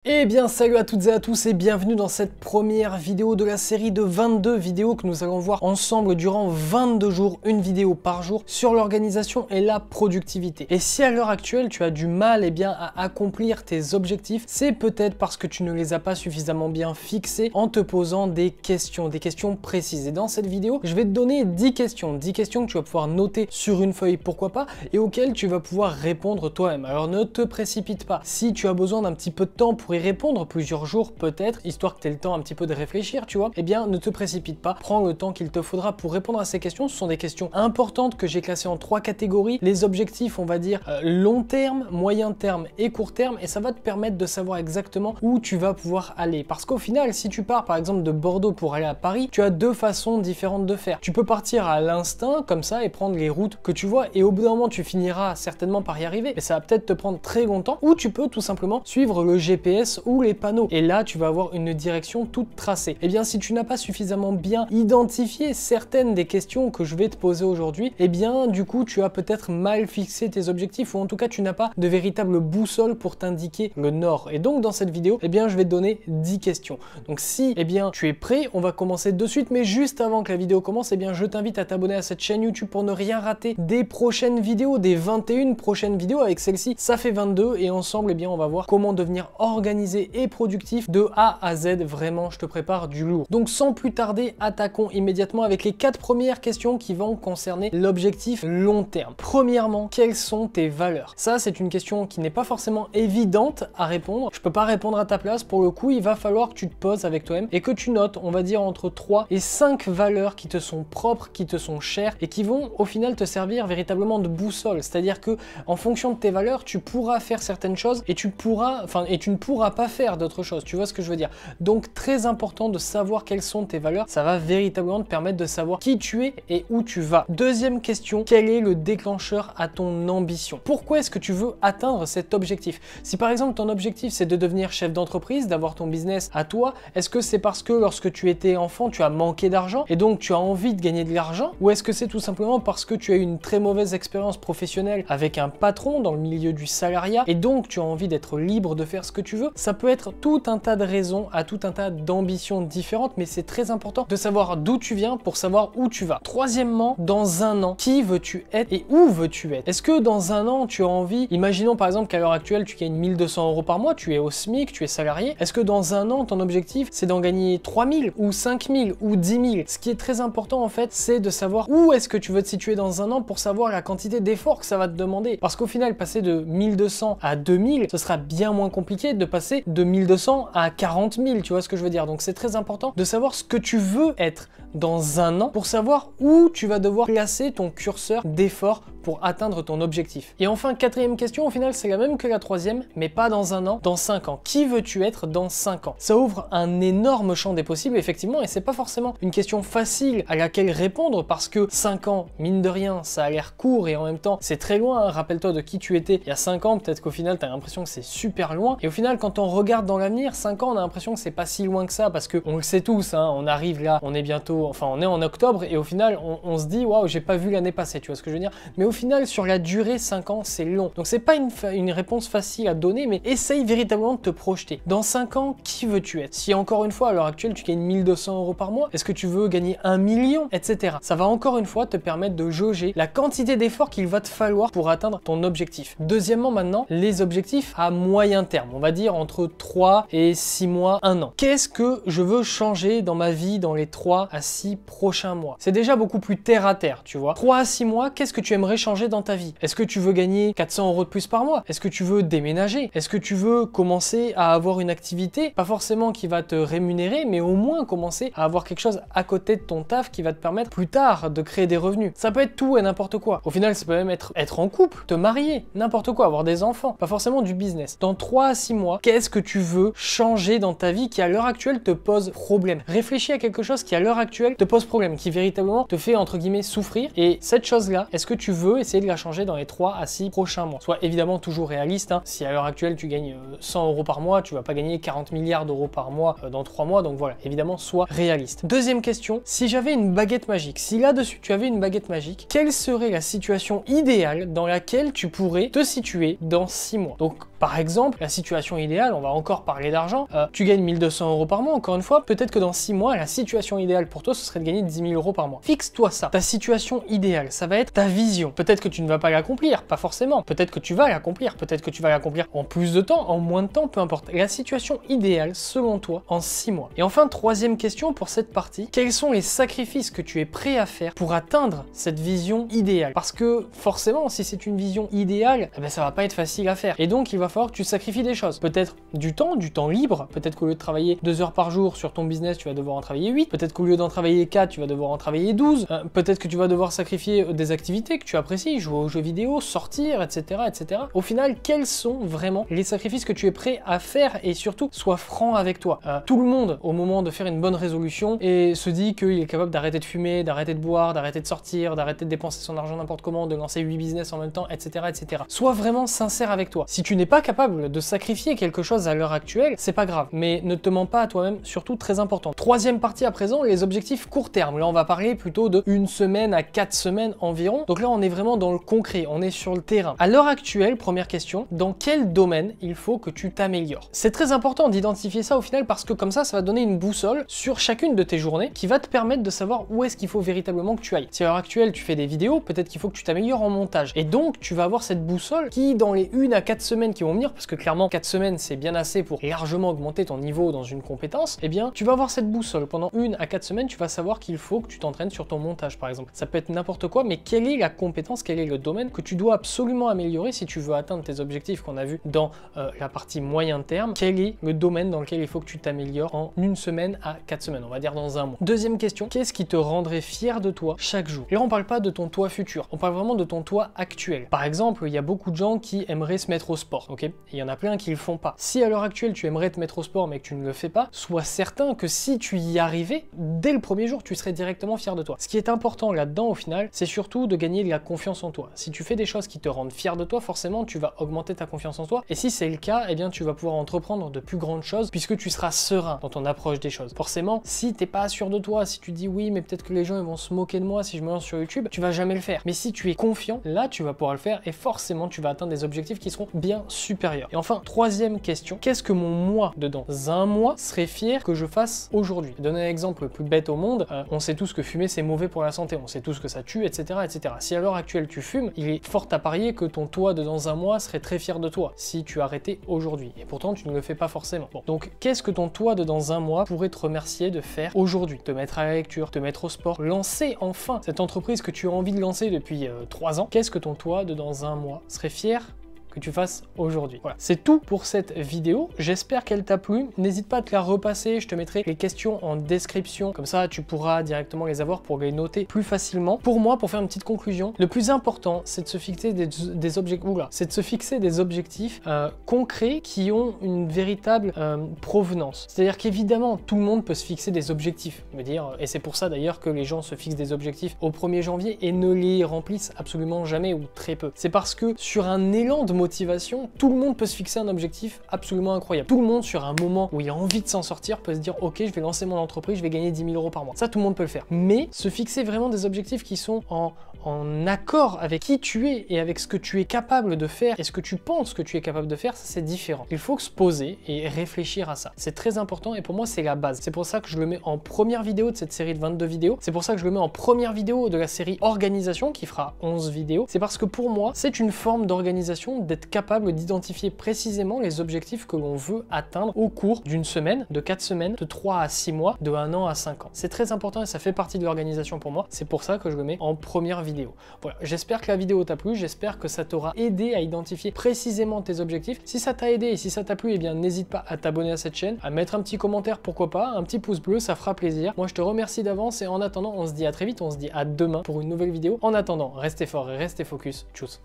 Eh bien salut à toutes et à tous et bienvenue dans cette première vidéo de la série de 22 vidéos que nous allons voir ensemble durant 22 jours, une vidéo par jour sur l'organisation et la productivité. Et si à l'heure actuelle tu as du mal à accomplir tes objectifs, c'est peut-être parce que tu ne les as pas suffisamment bien fixés en te posant des questions précises. Et dans cette vidéo, je vais te donner 10 questions que tu vas pouvoir noter sur une feuille, pourquoi pas, et auxquelles tu vas pouvoir répondre toi-même. Alors ne te précipite pas. Si tu as besoin d'un petit peu de temps pour y répondre, plusieurs jours peut-être, histoire que tu aies le temps un petit peu de réfléchir, tu vois, eh bien ne te précipite pas, prends le temps qu'il te faudra pour répondre à ces questions. Ce sont des questions importantes que j'ai classées en 3 catégories, les objectifs on va dire long terme, moyen terme et court terme, et ça va te permettre de savoir exactement où tu vas pouvoir aller, parce qu'au final si tu pars par exemple de Bordeaux pour aller à Paris, tu as deux façons différentes de faire. Tu peux partir à l'instinct comme ça et prendre les routes que tu vois, et au bout d'un moment tu finiras certainement par y arriver, mais ça va peut-être te prendre très longtemps, ou tu peux tout simplement suivre le GPS ou les panneaux, et là tu vas avoir une direction toute tracée. Et bien si tu n'as pas suffisamment bien identifié certaines des questions que je vais te poser aujourd'hui, et bien du coup tu as peut-être mal fixé tes objectifs, ou en tout cas tu n'as pas de véritable boussole pour t'indiquer le nord. Et donc dans cette vidéo, je vais te donner 10 questions. Donc si tu es prêt, on va commencer de suite, mais juste avant que la vidéo commence, je t'invite à t'abonner à cette chaîne YouTube pour ne rien rater des prochaines vidéos, des 21 prochaines vidéos. Avec celle-ci ça fait 22, et ensemble on va voir comment devenir organisé et productif de A à Z. Vraiment, je te prépare du lourd. Donc sans plus tarder, attaquons immédiatement avec les 4 premières questions qui vont concerner l'objectif long terme. Premièrement, quelles sont tes valeurs? Ça, c'est une question qui n'est pas forcément évidente à répondre. Je peux pas répondre à ta place. Pour le coup, il va falloir que tu te poses avec toi-même et que tu notes, on va dire, entre 3 et 5 valeurs qui te sont propres, qui te sont chères et qui vont au final te servir véritablement de boussole. C'est-à-dire que en fonction de tes valeurs, tu pourras faire certaines choses et tu ne pourras pas faire d'autres choses, tu vois ce que je veux dire. Donc très important de savoir quelles sont tes valeurs, ça va véritablement te permettre de savoir qui tu es et où tu vas. Deuxième question, quel est le déclencheur à ton ambition? Pourquoi est-ce que tu veux atteindre cet objectif? Si par exemple ton objectif c'est de devenir chef d'entreprise, d'avoir ton business à toi, est-ce que c'est parce que lorsque tu étais enfant tu as manqué d'argent et donc tu as envie de gagner de l'argent, ou est-ce que c'est tout simplement parce que tu as eu une très mauvaise expérience professionnelle avec un patron dans le milieu du salariat et donc tu as envie d'être libre de faire ce que tu veux? Ça peut être tout un tas de raisons, à tout un tas d'ambitions différentes, mais c'est très important de savoir d'où tu viens pour savoir où tu vas. Troisièmement, dans un an, qui veux-tu être et où veux-tu être? Est-ce que dans un an, tu as envie, imaginons par exemple qu'à l'heure actuelle, tu gagnes 1200 € par mois, tu es au SMIC, tu es salarié, est-ce que dans un an, ton objectif, c'est d'en gagner 3000 ou 5000 ou 10 000? Ce qui est très important en fait, c'est de savoir où est-ce que tu veux te situer dans un an pour savoir la quantité d'efforts que ça va te demander. Parce qu'au final, passer de 1200 à 2000, ce sera bien moins compliqué de passer de 1200 à 40 000, tu vois ce que je veux dire. Donc c'est très important de savoir ce que tu veux être dans un an pour savoir où tu vas devoir placer ton curseur d'effort pour atteindre ton objectif. Et enfin, quatrième question, au final c'est la même que la troisième, mais pas dans un an, dans 5 ans. Qui veux-tu être dans 5 ans? Ça ouvre un énorme champ des possibles effectivement, et c'est pas forcément une question facile à laquelle répondre, parce que 5 ans, mine de rien, ça a l'air court et en même temps c'est très loin, hein. Rappelle-toi de qui tu étais il y a 5 ans, peut-être qu'au final tu as l'impression que c'est super loin, et au final quand on regarde dans l'avenir, 5 ans on a l'impression que c'est pas si loin que ça, parce que on le sait tous, hein, on arrive là, on est bientôt, on est en octobre, et au final on se dit waouh, j'ai pas vu l'année passer, tu vois ce que je veux dire. Mais au final sur la durée, 5 ans c'est long, donc c'est pas une réponse facile à donner, mais essaye véritablement de te projeter. Dans 5 ans, qui veux-tu être? Si encore une fois à l'heure actuelle tu gagnes 1200 € par mois, est-ce que tu veux gagner 1 million, etc. Ça va encore une fois te permettre de jauger la quantité d'efforts qu'il va te falloir pour atteindre ton objectif. Deuxièmement maintenant, les objectifs à moyen terme, on va dire entre 3 et 6 mois, 1 an. Qu'est-ce que je veux changer dans ma vie dans les 3 à 6 prochains mois? C'est déjà beaucoup plus terre à terre, tu vois. 3 à 6 mois, qu'est-ce que tu aimerais changer dans ta vie? Est-ce que tu veux gagner 400 € de plus par mois? Est-ce que tu veux déménager? Est-ce que tu veux commencer à avoir une activité, pas forcément qui va te rémunérer, mais au moins commencer à avoir quelque chose à côté de ton taf qui va te permettre plus tard de créer des revenus? Ça peut être tout et n'importe quoi. Au final, ça peut même être en couple, te marier, n'importe quoi, avoir des enfants, pas forcément du business. Dans 3 à 6 mois, qu'est-ce que tu veux changer dans ta vie qui à l'heure actuelle te pose problème? Réfléchis à quelque chose qui à l'heure actuelle te pose problème, qui véritablement te fait entre guillemets souffrir, et cette chose-là, est-ce que tu veux essayer de la changer dans les 3 à 6 prochains mois? Sois évidemment toujours réaliste, hein. Si à l'heure actuelle tu gagnes 100 € par mois, tu vas pas gagner 40 milliards d'euros par mois dans 3 mois, donc voilà, évidemment sois réaliste. Deuxième question, si j'avais une baguette magique, si là-dessus tu avais une baguette magique, quelle serait la situation idéale dans laquelle tu pourrais te situer dans 6 mois? Donc Par exemple, la situation idéale, on va encore parler d'argent, tu gagnes 1200 € par mois, encore une fois, peut-être que dans 6 mois, la situation idéale pour toi, ce serait de gagner 10 000 € par mois. Fixe-toi ça. Ta situation idéale, ça va être ta vision. Peut-être que tu ne vas pas l'accomplir, pas forcément. Peut-être que tu vas l'accomplir, peut-être que tu vas l'accomplir en plus de temps, en moins de temps, peu importe. La situation idéale, selon toi, en 6 mois. Et enfin, troisième question pour cette partie, quels sont les sacrifices que tu es prêt à faire pour atteindre cette vision idéale? Parce que forcément, si c'est une vision idéale, eh ben, ça va pas être facile à faire. Et donc, il va falloir que tu sacrifies des choses. Peut-être du temps libre. Peut-être qu'au lieu de travailler 2 heures par jour sur ton business, tu vas devoir en travailler 8. Peut-être qu'au lieu d'en travailler 4, tu vas devoir en travailler 12. Peut-être que tu vas devoir sacrifier des activités que tu apprécies, jouer aux jeux vidéo, sortir, etc., etc. Au final, quels sont vraiment les sacrifices que tu es prêt à faire et surtout, sois franc avec toi. Tout le monde, au moment de faire une bonne résolution, et se dit qu'il est capable d'arrêter de fumer, d'arrêter de boire, d'arrêter de sortir, d'arrêter de dépenser son argent n'importe comment, de lancer 8 business en même temps, etc., etc. Sois vraiment sincère avec toi. Si tu n'es pas capable de sacrifier quelque chose à l'heure actuelle, c'est pas grave, mais ne te mens pas à toi-même, surtout très important. Troisième partie à présent, les objectifs court terme. Là, on va parler plutôt de 1 semaine à 4 semaines environ. Donc là, on est vraiment dans le concret, on est sur le terrain. À l'heure actuelle, première question, dans quel domaine il faut que tu t'améliores? C'est très important d'identifier ça au final parce que comme ça va donner une boussole sur chacune de tes journées qui va te permettre de savoir où est-ce qu'il faut véritablement que tu ailles. Si à l'heure actuelle, tu fais des vidéos, peut-être qu'il faut que tu t'améliores en montage. Et donc, tu vas avoir cette boussole qui, dans les 1 à 4 semaines qui vont venir, parce que clairement, 4 semaines, c'est bien assez pour largement augmenter ton niveau dans une compétence, eh bien, tu vas avoir cette boussole. Pendant 1 à 4 semaines, tu vas savoir qu'il faut que tu t'entraînes sur ton montage, par exemple. Ça peut être n'importe quoi, mais quelle est la compétence, quel est le domaine que tu dois absolument améliorer si tu veux atteindre tes objectifs qu'on a vu dans la partie moyen terme? Quel est le domaine dans lequel il faut que tu t'améliores en 1 semaine à 4 semaines, on va dire dans un mois? Deuxième question, qu'est-ce qui te rendrait fier de toi chaque jour? Et là, on parle pas de ton toi futur, on parle vraiment de ton toi actuel. Par exemple, il y a beaucoup de gens qui aimeraient se mettre au sport, ok? Et il y en a plein qui le font pas. Si à l'heure actuelle, tu aimerais te mettre au sport mais que tu ne le fais pas, sois certain que si tu y arrivais, dès le premier jour, tu serais directement fier de toi. Ce qui est important là-dedans, au final, c'est surtout de gagner de la confiance en toi. Si tu fais des choses qui te rendent fier de toi, forcément, tu vas augmenter ta confiance en toi. Et si c'est le cas, eh bien, tu vas pouvoir entreprendre de plus grandes choses puisque tu seras serein dans ton approche des choses. Forcément, si t'es pas sûr de toi, si tu dis oui, mais peut-être que les gens ils vont se moquer de moi si je me lance sur YouTube, tu vas jamais le faire. Mais si tu es confiant, là, tu vas pouvoir le faire et forcément, tu vas atteindre des objectifs qui seront bien supérieurs. Et enfin, troisième question, qu'est-ce que mon moi de dans un mois serait fier que je fasse aujourd'hui? Je vais donner un exemple le plus bête au monde. On sait tous que fumer c'est mauvais pour la santé, on sait tous que ça tue, etc., etc. Si à l'heure actuelle tu fumes, il est fort à parier que ton toi de dans un mois serait très fier de toi si tu arrêtais aujourd'hui. Et pourtant, tu ne le fais pas forcément. Bon, donc qu'est-ce que ton toi de dans un mois pourrait te remercier de faire aujourd'hui? Te mettre à la lecture, te mettre au sport, lancer enfin cette entreprise que tu as envie de lancer depuis 3 ans. Qu'est-ce que ton toi de dans un mois serait fier que tu fasses aujourd'hui? Voilà, c'est tout pour cette vidéo. J'espère qu'elle t'a plu. N'hésite pas à te la repasser. Je te mettrai les questions en description. Comme ça, tu pourras directement les avoir pour les noter plus facilement. Pour moi, pour faire une petite conclusion, le plus important, c'est de se fixer des objectifs. C'est de se fixer des objectifs concrets qui ont une véritable provenance. C'est-à-dire qu'évidemment, tout le monde peut se fixer des objectifs. Et c'est pour ça d'ailleurs que les gens se fixent des objectifs au 1er janvier et ne les remplissent absolument jamais ou très peu. C'est parce que sur un élan de motivation, tout le monde peut se fixer un objectif absolument incroyable. Tout le monde, sur un moment où il a envie de s'en sortir, peut se dire ok, je vais lancer mon entreprise, je vais gagner 10 000 € par mois. Ça, tout le monde peut le faire. Mais se fixer vraiment des objectifs qui sont en accord avec qui tu es et avec ce que tu es capable de faire et ce que tu penses que tu es capable de faire, ça c'est différent. Il faut se poser et réfléchir à ça. C'est très important et pour moi c'est la base. C'est pour ça que je le mets en première vidéo de cette série de 22 vidéos. C'est pour ça que je le mets en première vidéo de la série organisation qui fera 11 vidéos. C'est parce que pour moi c'est une forme d'organisation d'être capable d'identifier précisément les objectifs que l'on veut atteindre au cours d'une semaine, de 4 semaines, de 3 à 6 mois, de 1 an à 5 ans. C'est très important et ça fait partie de l'organisation pour moi. C'est pour ça que je le mets en première vidéo. Voilà, j'espère que la vidéo t'a plu, j'espère que ça t'aura aidé à identifier précisément tes objectifs. Si ça t'a aidé et si ça t'a plu, eh bien n'hésite pas à t'abonner à cette chaîne, à mettre un petit commentaire, pourquoi pas, un petit pouce bleu, ça fera plaisir. Moi je te remercie d'avance et en attendant, on se dit à très vite, on se dit à demain pour une nouvelle vidéo. En attendant, restez fort et restez focus. Tchuss.